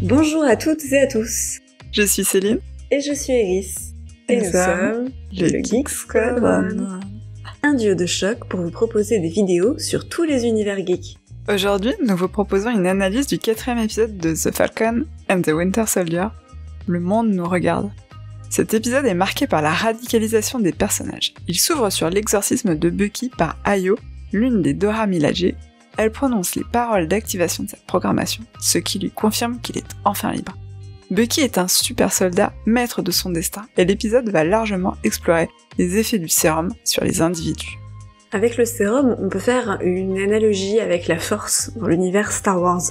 Bonjour à toutes et à tous. Je suis Céline. Et je suis Iris. Et nous sommes le Geek Squadron. Un duo de choc pour vous proposer des vidéos sur tous les univers geeks. Aujourd'hui, nous vous proposons une analyse du 4e épisode de The Falcon and the Winter Soldier. Le monde nous regarde. Cet épisode est marqué par la radicalisation des personnages. Il s'ouvre sur l'exorcisme de Bucky par Ayo, l'une des Dora Milaje. Elle prononce les paroles d'activation de sa programmation, ce qui lui confirme qu'il est enfin libre. Bucky est un super soldat, maître de son destin, et l'épisode va largement explorer les effets du sérum sur les individus. Avec le sérum, on peut faire une analogie avec la force dans l'univers Star Wars.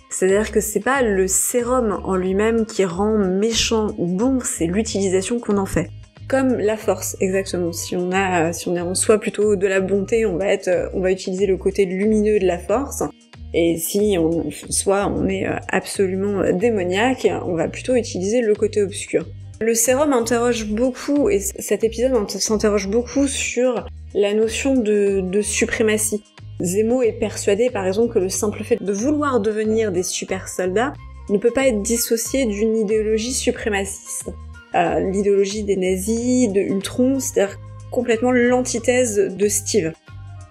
C'est-à-dire que c'est pas le sérum en lui-même qui rend méchant ou bon, c'est l'utilisation qu'on en fait. Comme la force, exactement. Si on est en soi plutôt de la bonté, on va utiliser le côté lumineux de la force. Et si on est absolument démoniaque, on va plutôt utiliser le côté obscur. Le sérum interroge beaucoup, et cet épisode s'interroge beaucoup sur la notion de suprématie. Zemo est persuadé, par exemple, que le simple fait de vouloir devenir des super soldats ne peut pas être dissocié d'une idéologie suprémaciste. L'idéologie des nazis, de Ultron, c'est-à-dire complètement l'antithèse de Steve.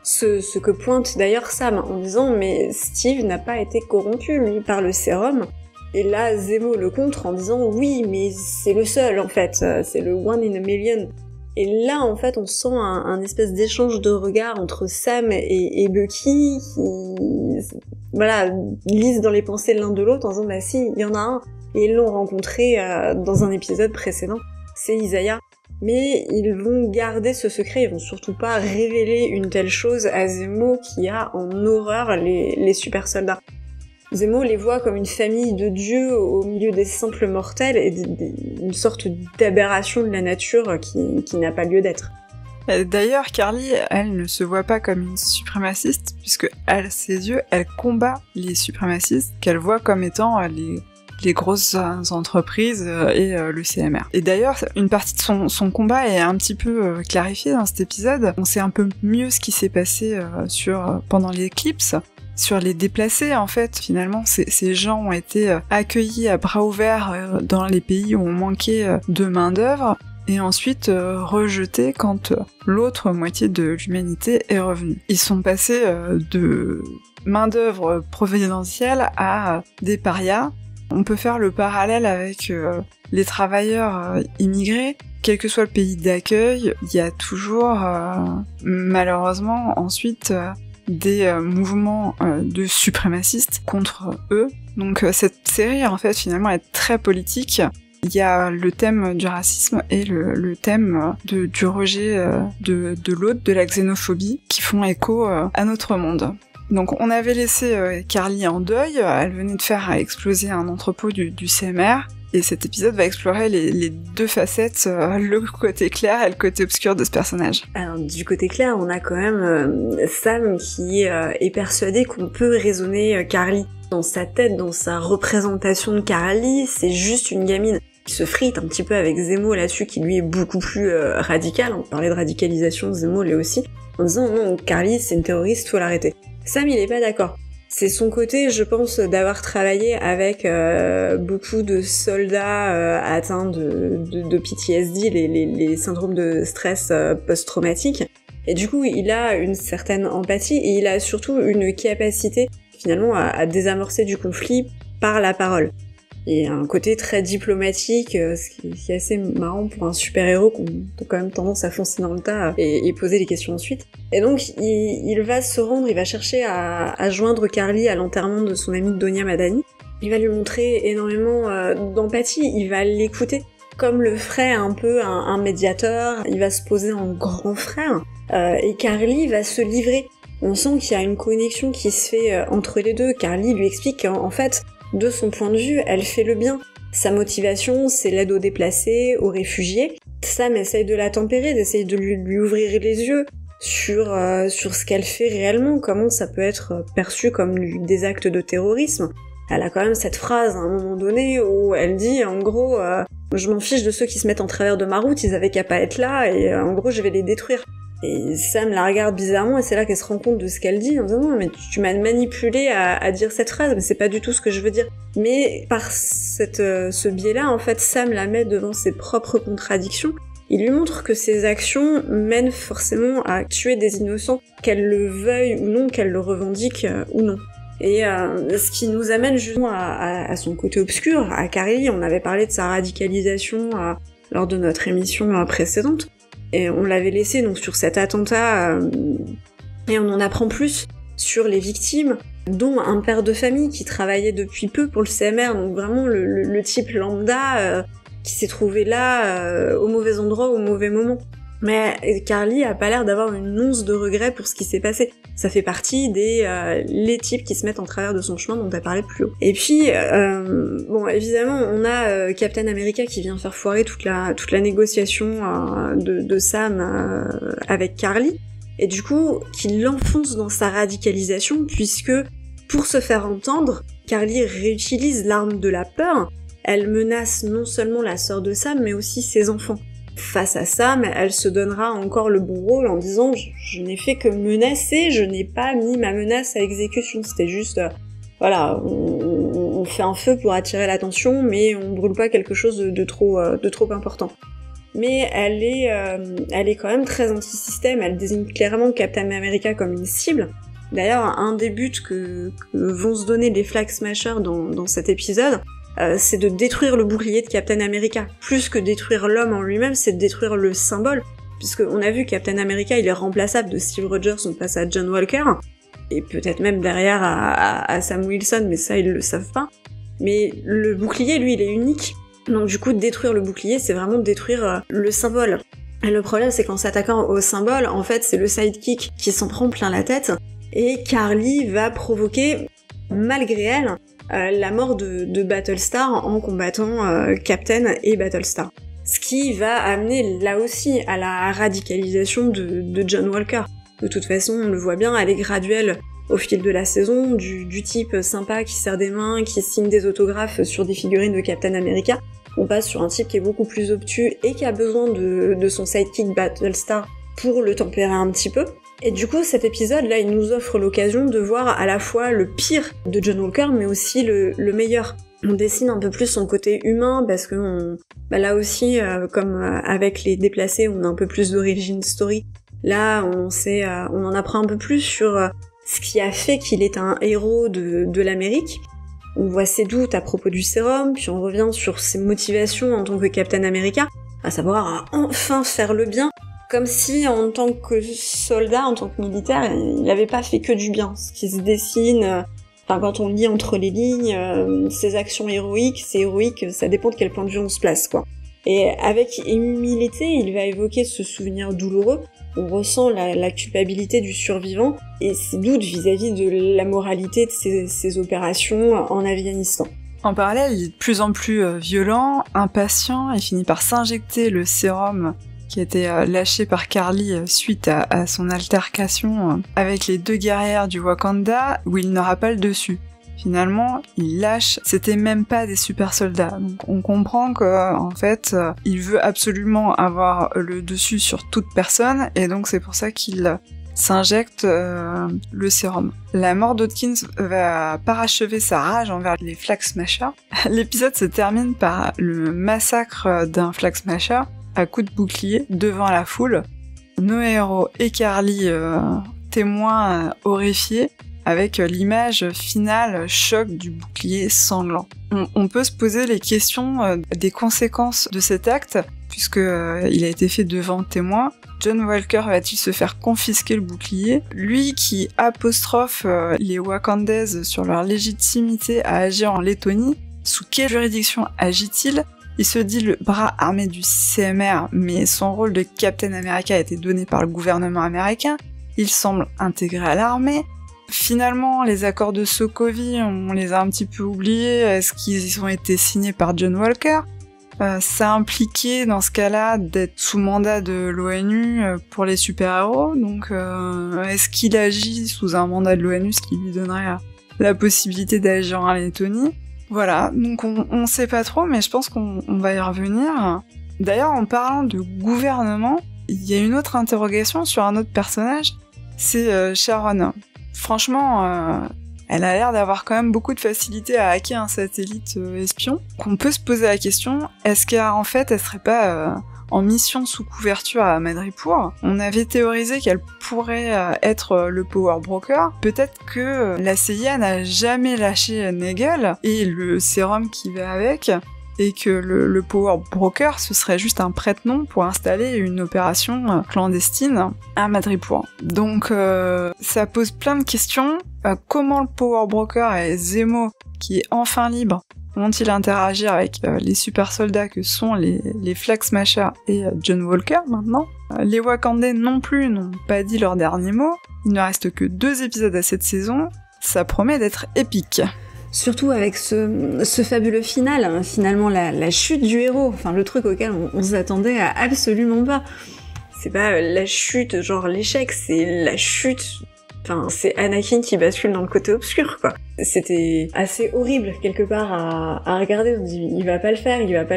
Ce que pointe d'ailleurs Sam en disant « mais Steve n'a pas été corrompu, lui, par le sérum ». Et là, Zemo le contre en disant « oui, mais c'est le seul, en fait, c'est le one in a million ». Et là, en fait, on sent un espèce d'échange de regards entre Sam et Bucky qui, lisent dans les pensées l'un de l'autre en disant « bah si, il y en a un ». Et ils l'ont rencontré dans un épisode précédent, c'est Isaiah. Mais ils vont garder ce secret, ils vont surtout pas révéler une telle chose à Zemo qui a en horreur les super soldats. Zemo les voit comme une famille de dieux au milieu des simples mortels et une sorte d'aberration de la nature qui n'a pas lieu d'être. D'ailleurs, Carly, elle ne se voit pas comme une suprémaciste, puisque à ses yeux, elle combat les suprémacistes qu'elle voit comme étant les grosses entreprises et le CMR. Et d'ailleurs, une partie de son combat est un petit peu clarifiée dans cet épisode. On sait un peu mieux ce qui s'est passé pendant l'éclipse. Sur les déplacés, en fait, finalement, ces gens ont été accueillis à bras ouverts dans les pays où on manquait de main-d'œuvre, et ensuite rejetés quand l'autre moitié de l'humanité est revenue. Ils sont passés de main-d'œuvre providentielle à des parias. On peut faire le parallèle avec les travailleurs immigrés. Quel que soit le pays d'accueil, il y a toujours, malheureusement, ensuite des mouvements de suprémacistes contre eux. Donc cette série, en fait, finalement, est très politique. Il y a le thème du racisme et le thème du rejet de l'autre, de la xénophobie, qui font écho à notre monde. Donc on avait laissé Carly en deuil, elle venait de faire exploser un entrepôt du CMR, et cet épisode va explorer les deux facettes, le côté clair et le côté obscur de ce personnage. Alors du côté clair, on a quand même Sam qui est persuadé qu'on peut raisonner Carly. Dans sa tête, dans sa représentation de Carly, c'est juste une gamine qui se frite un petit peu avec Zemo là-dessus, qui lui est beaucoup plus radical. On parlait de radicalisation, Zemo l'est aussi, en disant non, Carly c'est une terroriste, faut l'arrêter. Sam, il est pas d'accord. C'est son côté, je pense, d'avoir travaillé avec beaucoup de soldats atteints de PTSD, les syndromes de stress post-traumatique. Et du coup, il a une certaine empathie et il a surtout une capacité, finalement, à désamorcer du conflit par la parole. Et un côté très diplomatique, ce qui est assez marrant pour un super-héros qu'on a quand même tendance à foncer dans le tas et poser les questions ensuite. Et donc il va se rendre, il va chercher à joindre Carly à l'enterrement de son amie Donia Madani. Il va lui montrer énormément d'empathie, il va l'écouter comme le ferait un peu un médiateur, il va se poser en grand frère, et Carly va se livrer. On sent qu'il y a une connexion qui se fait entre les deux. Carly lui explique qu'en fait, de son point de vue, elle fait le bien. Sa motivation, c'est l'aide aux déplacés, aux réfugiés. Sam essaye de la tempérer, d'essayer de lui ouvrir les yeux sur ce qu'elle fait réellement, comment ça peut être perçu comme des actes de terrorisme. Elle a quand même cette phrase à un moment donné où elle dit, en gros, je m'en fiche de ceux qui se mettent en travers de ma route, ils avaient qu'à pas être là, et en gros, je vais les détruire. Et Sam la regarde bizarrement et c'est là qu'elle se rend compte de ce qu'elle dit en disant non mais tu m'as manipulé à dire cette phrase, mais c'est pas du tout ce que je veux dire. Mais par ce biais-là, en fait, Sam la met devant ses propres contradictions. Il lui montre que ses actions mènent forcément à tuer des innocents, qu'elle le veuille ou non, qu'elle le revendique ou non. Et ce qui nous amène justement à son côté obscur, à Carly. On avait parlé de sa radicalisation lors de notre émission précédente. Et on l'avait laissé donc sur cet attentat, et on en apprend plus sur les victimes, dont un père de famille qui travaillait depuis peu pour le CMR, donc vraiment le type lambda qui s'est trouvé là au mauvais endroit au mauvais moment. Mais Carly a pas l'air d'avoir une once de regret pour ce qui s'est passé. Ça fait partie les types qui se mettent en travers de son chemin dont t'as parlé plus haut. Et puis, bon, évidemment, on a Captain America qui vient faire foirer toute la négociation de Sam avec Carly, et du coup, qui l'enfonce dans sa radicalisation, puisque, pour se faire entendre, Carly réutilise l'arme de la peur. Elle menace non seulement la sœur de Sam, mais aussi ses enfants. Face à Sam, elle se donnera encore le bon rôle en disant je n'ai fait que menacer, je n'ai pas mis ma menace à exécution. C'était juste, voilà, on fait un feu pour attirer l'attention, mais on brûle pas quelque chose de trop important. Mais elle est quand même très anti-système, elle désigne clairement Captain America comme une cible. D'ailleurs, un des buts que vont se donner les Flag Smashers dans cet épisode, c'est de détruire le bouclier de Captain America. Plus que détruire l'homme en lui-même, c'est de détruire le symbole. Puisqu'on a vu Captain America, il est remplaçable de Steve Rogers, on passe à John Walker, et peut-être même derrière à Sam Wilson, mais ça ils le savent pas. Mais le bouclier, lui, il est unique. Donc du coup, détruire le bouclier, c'est vraiment détruire le symbole. Et le problème, c'est qu'en s'attaquant au symbole, en fait, c'est le sidekick qui s'en prend plein la tête, et Carly va provoquer, malgré elle, la mort de Battlestar en combattant Captain et Battlestar. Ce qui va amener là aussi à la radicalisation de John Walker. De toute façon, on le voit bien, elle est graduelle au fil de la saison, du type sympa qui serre des mains, qui signe des autographes sur des figurines de Captain America. On passe sur un type qui est beaucoup plus obtus et qui a besoin de son sidekick Battlestar pour le tempérer un petit peu. Et du coup, cet épisode-là, il nous offre l'occasion de voir à la fois le pire de John Walker, mais aussi le meilleur. On dessine un peu plus son côté humain, parce que là aussi, comme avec les déplacés, on a un peu plus d'origin story. Là, on en apprend un peu plus sur ce qui a fait qu'il est un héros de l'Amérique. On voit ses doutes à propos du sérum, puis on revient sur ses motivations en tant que Captain America, à savoir à enfin faire le bien, comme si en tant que soldat, en tant que militaire, il n'avait pas fait que du bien. Ce qui se dessine, quand on lit entre les lignes, ses actions héroïques, c'est héroïque, ça dépend de quel point de vue on se place, quoi. Et avec humilité, il va évoquer ce souvenir douloureux. On ressent la culpabilité du survivant et ses doutes vis-à-vis de la moralité de ses opérations en Afghanistan. En parallèle, il est de plus en plus violent, impatient, et finit par s'injecter le sérum qui a été lâché par Carly suite à son altercation avec les 2 guerrières du Wakanda, où il n'aura pas le dessus. Finalement, il lâche, c'était même pas des super soldats. Donc on comprend que en fait, il veut absolument avoir le dessus sur toute personne, et donc c'est pour ça qu'il s'injecte le sérum. La mort d'Hawkins va parachever sa rage envers les Flag Smashers. L'épisode se termine par le massacre d'un Flag Smasher à coups de bouclier devant la foule. Nos héros et Carly témoins horrifiés, avec l'image finale choc du bouclier sanglant. On peut se poser les questions des conséquences de cet acte, puisque il a été fait devant témoins. John Walker va-t-il se faire confisquer le bouclier? Lui qui apostrophe les Wakandais sur leur légitimité à agir en Lettonie, sous quelle juridiction agit-il? Il se dit le bras armé du CMR, mais son rôle de Captain America a été donné par le gouvernement américain. Il semble intégré à l'armée. Finalement, les accords de Sokovie, on les a un petit peu oubliés. Est-ce qu'ils ont été signés par John Walker? Ça impliquait, dans ce cas-là, d'être sous mandat de l'ONU pour les super-héros. Donc, est-ce qu'il agit sous un mandat de l'ONU, ce qui lui donnerait la possibilité d'agir en Lettonie? Voilà, donc on sait pas trop, mais je pense qu'on va y revenir. D'ailleurs, en parlant de gouvernement, il y a une autre interrogation sur un autre personnage, c'est Sharon. Franchement, elle a l'air d'avoir quand même beaucoup de facilité à hacker un satellite espion. Qu'on peut se poser la question, est-ce qu'en fait, elle serait pas en mission sous couverture à Madripoor? On avait théorisé qu'elle pourrait être le Power Broker. Peut-être que la CIA n'a jamais lâché Nagel et le sérum qui va avec, et que le Power Broker, ce serait juste un prête-nom pour installer une opération clandestine à Madripoor. Donc ça pose plein de questions. Comment le Power Broker et Zemo, qui est enfin libre, vont-ils interagir avec les super soldats que sont les Flag Smashers et John Walker maintenant? Les Wakandais non plus n'ont pas dit leur dernier mot. Il ne reste que 2 épisodes à cette saison. Ça promet d'être épique. Surtout avec ce fabuleux final, hein, finalement la chute du héros, enfin le truc auquel on s'attendait absolument pas. C'est pas la chute, genre l'échec, c'est la chute. Enfin, c'est Anakin qui bascule dans le côté obscur, quoi. C'était assez horrible, quelque part, à regarder. On dit, il va pas le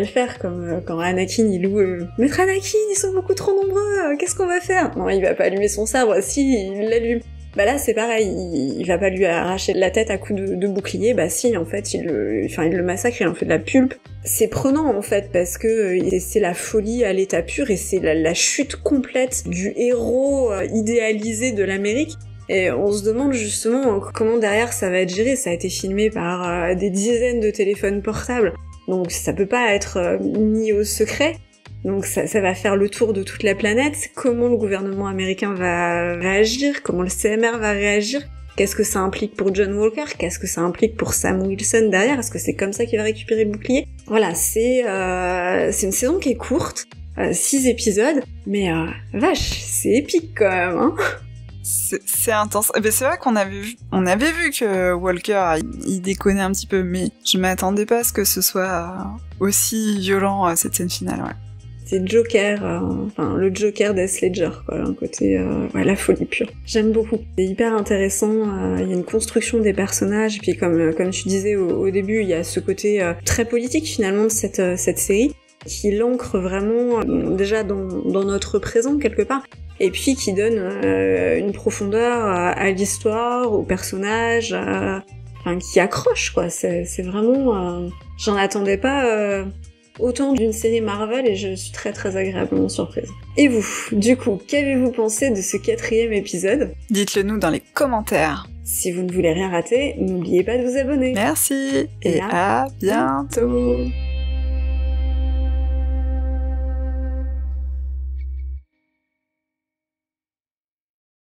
faire, comme quand Anakin, il loue Maître Anakin, ils sont beaucoup trop nombreux, qu'est-ce qu'on va faire? Non, il va pas allumer son sabre, si, il l'allume. Bah là, c'est pareil, il va pas lui arracher la tête à coups de bouclier, bah si, en fait, il le massacre, il en fait de la pulpe. C'est prenant, en fait, parce que c'est la folie à l'état pur, et c'est la chute complète du héros idéalisé de l'Amérique. Et on se demande justement comment derrière ça va être géré. Ça a été filmé par des dizaines de téléphones portables, donc ça peut pas être mis au secret. Donc ça va faire le tour de toute la planète. Comment le gouvernement américain va réagir? Comment le CMR va réagir? Qu'est-ce que ça implique pour John Walker? Qu'est-ce que ça implique pour Sam Wilson derrière? Est-ce que c'est comme ça qu'il va récupérer le bouclier? Voilà, c'est une saison qui est courte, 6 épisodes, mais vache, c'est épique quand même, hein. C'est intense. Ben c'est vrai qu'on avait vu que Walker, il déconnait un petit peu, mais je m'attendais pas à ce que ce soit aussi violent, cette scène finale, ouais. C'est Joker, le Joker d'Heath Ledger, quoi, un côté, la folie pure. J'aime beaucoup. C'est hyper intéressant, il y a une construction des personnages, et puis comme tu disais au début, il y a ce côté très politique finalement de cette série, qui l'ancre vraiment déjà dans notre présent quelque part, et puis qui donne une profondeur à l'histoire, aux personnages, qui accroche, quoi. C'est vraiment... j'en attendais pas autant d'une série Marvel, et je suis très très agréablement surprise. Et vous, du coup, qu'avez-vous pensé de ce 4e épisode? Dites-le nous dans les commentaires. Si vous ne voulez rien rater, n'oubliez pas de vous abonner. Merci, et à bientôt.